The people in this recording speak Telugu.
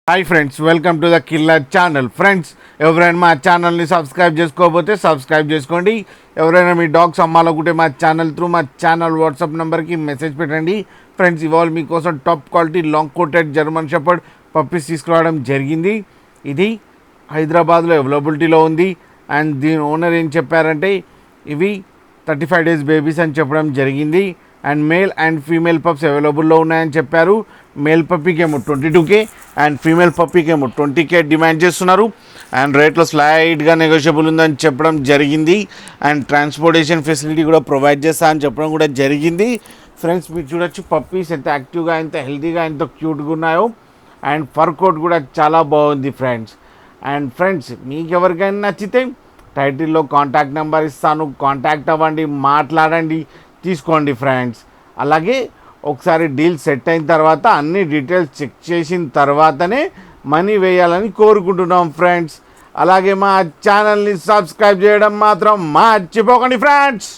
Hi friends, welcome to the killer channel. Friends, ఎవరైనా మా ఛానల్ని సబ్స్క్రైబ్ చేసుకోకపోతే సబ్స్క్రైబ్ చేసుకోండి. ఎవరైనా మీ డాగ్స్ అమ్మాలనుకుంటే మా ఛానల్ వాట్సాప్ నెంబర్కి మెసేజ్ పెట్టండి. ఫ్రెండ్స్, ఇవాళ మీకోసం top quality long coated German shepherd puppies తీసుకురావడం జరిగింది. ఇది హైదరాబాద్లో అవైలబిలిటీలో ఉంది. అండ్ దీని ఓనర్ ఏం చెప్పారంటే ఇవి 35 days బేబీస్ అని చెప్పడం జరిగింది. And male and female pups అవైలబుల్లో ఉన్నాయని చెప్పారు. మేల్ పప్పీకి ఏమో 22K అండ్ ఫీమేల్ పప్పీకి ఏమో 20K డిమాండ్ చేస్తున్నారు. అండ్ రేట్లో స్లైడ్గా నెగోషియబుల్ ఉందని చెప్పడం జరిగింది. అండ్ ట్రాన్స్పోర్టేషన్ ఫెసిలిటీ కూడా ప్రొవైడ్ చేస్తా అని చెప్పడం కూడా జరిగింది. ఫ్రెండ్స్, మీరు చూడొచ్చు పప్పీస్ ఎంత యాక్టివ్గా, ఎంత హెల్తీగా, ఎంత క్యూట్గా ఉన్నాయో. అండ్ ఫర్ కోట్ కూడా చాలా బాగుంది ఫ్రెండ్స్. అండ్ ఫ్రెండ్స్, మీకు ఎవరికైనా నచ్చితే టైటిల్లో కాంటాక్ట్ నెంబర్ ఇస్తాను, కాంటాక్ట్ అవ్వండి, మాట్లాడండి, తీసుకోండి ఫ్రెండ్స్. అలాగే ఒకసారి డీల్ సెట్ అయిన తర్వాత అన్ని డీటెయిల్స్ చెక్ చేసిన తర్వాతనే మనీ వేయాలని కోరుకుంటున్నాం ఫ్రెండ్స్. అలాగే మా ఛానల్ని సబ్స్క్రైబ్ చేయడం మాత్రం మర్చిపోకండి ఫ్రెండ్స్.